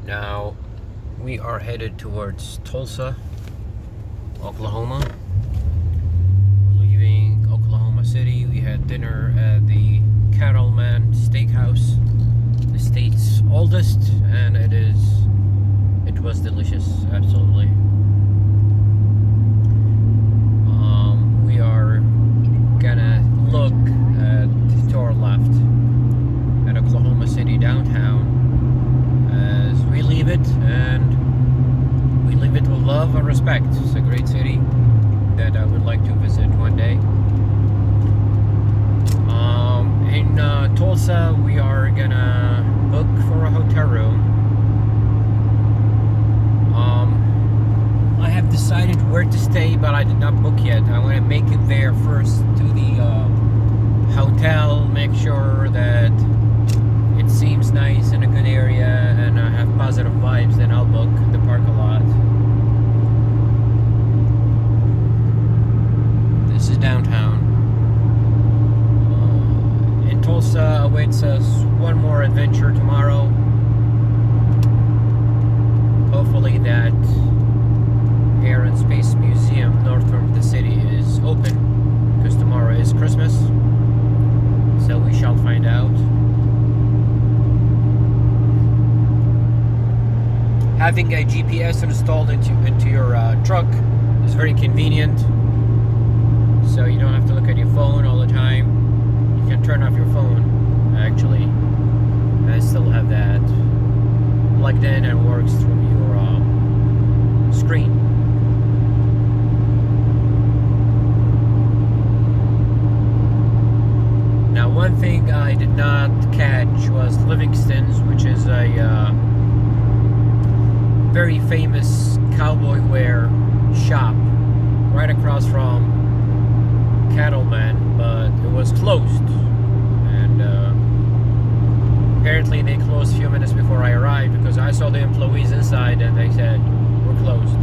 Now we are headed towards Tulsa, Oklahoma. We're leaving Oklahoma City. We had dinner at the Cattleman Steakhouse, the state's oldest, and it was delicious, absolutely. We are gonna look to our left at Oklahoma City downtown as we leave it, and we leave it with love and respect. It's a great city that I would like to visit one day. In Tulsa, we are gonna book for a hotel room. I have decided where to stay, but I did not book yet. I want to make it there first to the hotel, make sure that it seems nice in a good area and I have positive vibes, then I'll book the parking lot. This is downtown. In Tulsa awaits us one more adventure tomorrow. Hopefully that Air and Space Museum north of the city is open, because tomorrow is Christmas, so we shall find out. Having a GPS installed into your truck is very convenient, so you don't have to look at your phone all the time. You can turn off your phone, actually, and still have that plugged in and works through your screen. Now, one thing I did not catch was Livingston's, which is a very famous cowboy wear shop right across from Cattleman, but it was closed, and apparently they closed a few minutes before I arrived, because I saw the employees inside and they said we're closed.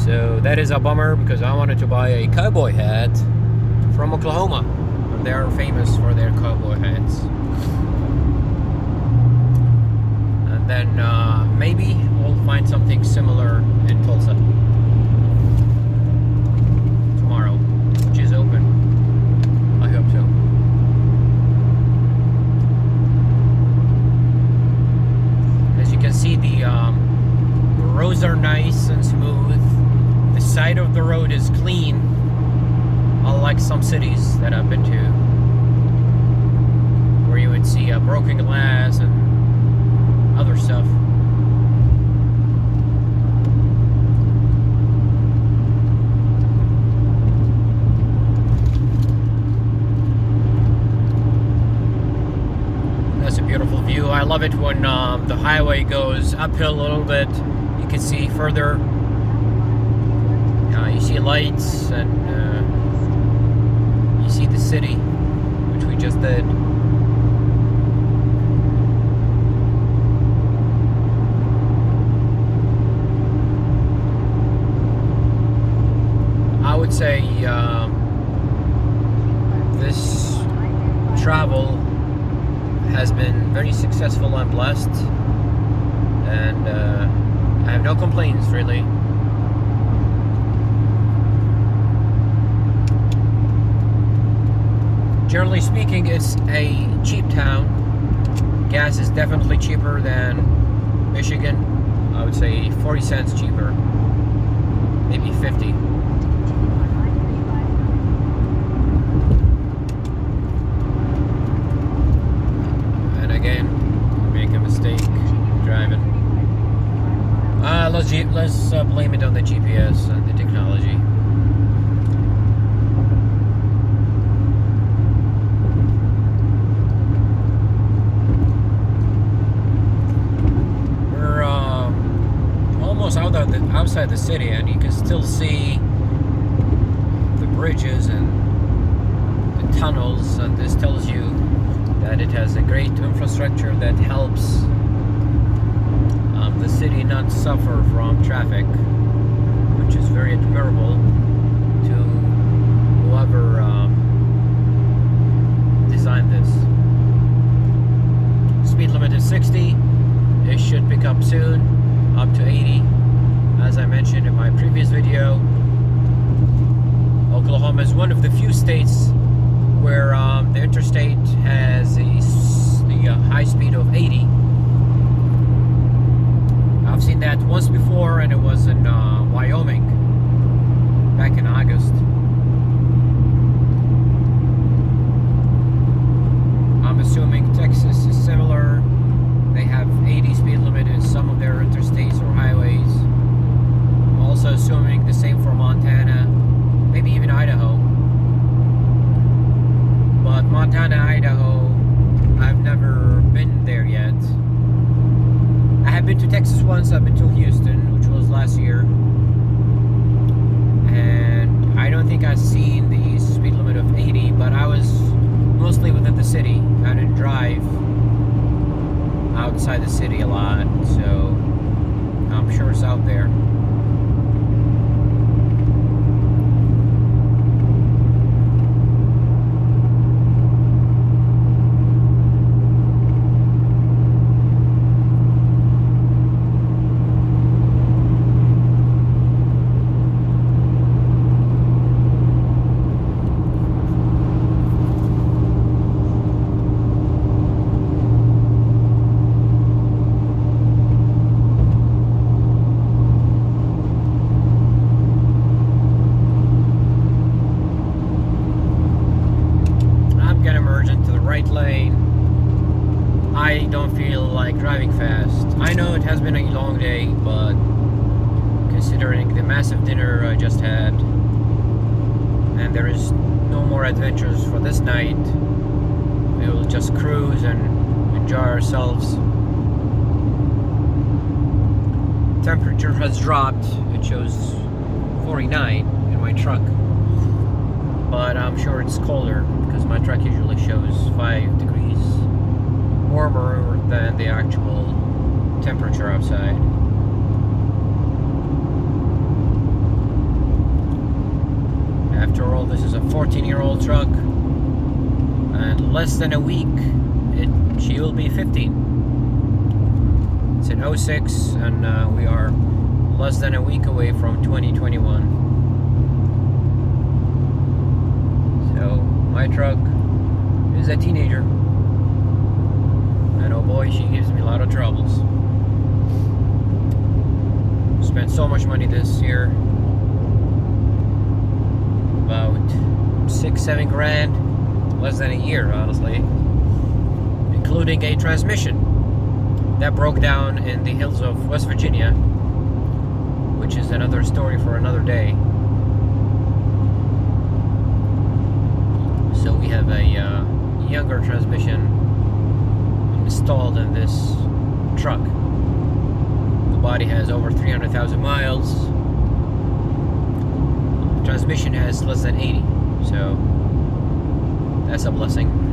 So that is a bummer, because I wanted to buy a cowboy hat from Oklahoma. They are famous for their cowboy hats. And then maybe we'll find something similar in Tulsa tomorrow, which is open. I hope so. As you can see, the roads are nice and smooth. The side of the road is clean, unlike some cities that I've been to, where you would see broken glass and other stuff. That's a beautiful view. I love it when the highway goes uphill a little bit. You can see further. You see lights, and you see the city, which we just did. I would say this travel has been very successful and blessed, and I have no complaints, really. Generally speaking, it's a cheap town. Gas is definitely cheaper than Michigan. I would say 40 cents cheaper, maybe 50. And again, make a mistake driving. Let's blame it on the GPS and the technology. Outside the city, and you can still see the bridges and the tunnels, and this tells you that it has a great infrastructure that helps the city not suffer from traffic, which is very admirable to whoever designed this. Speed limit is 60. pick up soon, up to 80. As I mentioned in my previous video, Oklahoma is one of the few states where the interstate has the high speed of 80. I've seen that once before, and it was in Wyoming back in August. I'm assuming Texas is similar. They have 80 speed limit in some of their interstates or highways. I'm also assuming the same for Montana, maybe even Idaho. But Montana, Idaho, I've never been there yet. I have been to Texas once. I've been to Houston, which was last year. And I don't think I've seen the speed limit of 80, but I was mostly within the city. I didn't drive outside the city a lot, so I'm sure it's out there. Lane. I don't feel like driving fast. I know it has been a long day, but considering the massive dinner I just had, and there is no more adventures for this night, we will just cruise and enjoy ourselves. Temperature has dropped. It shows 49 in my truck, but I'm sure it's colder because my truck usually shows 5 degrees warmer than the actual temperature outside. After all, this is a 14-year-old truck, and less than a week she will be 15. It's an 06, and we are less than a week away from 2021. So my truck is a teenager, and oh boy, she gives me a lot of troubles. Spent so much money this year, about 6-7 grand, less than a year, honestly, including a transmission that broke down in the hills of West Virginia, which is another story for another day. So we have a younger transmission installed in this truck. The body has over 300,000 miles. The transmission has less than 80, so that's a blessing.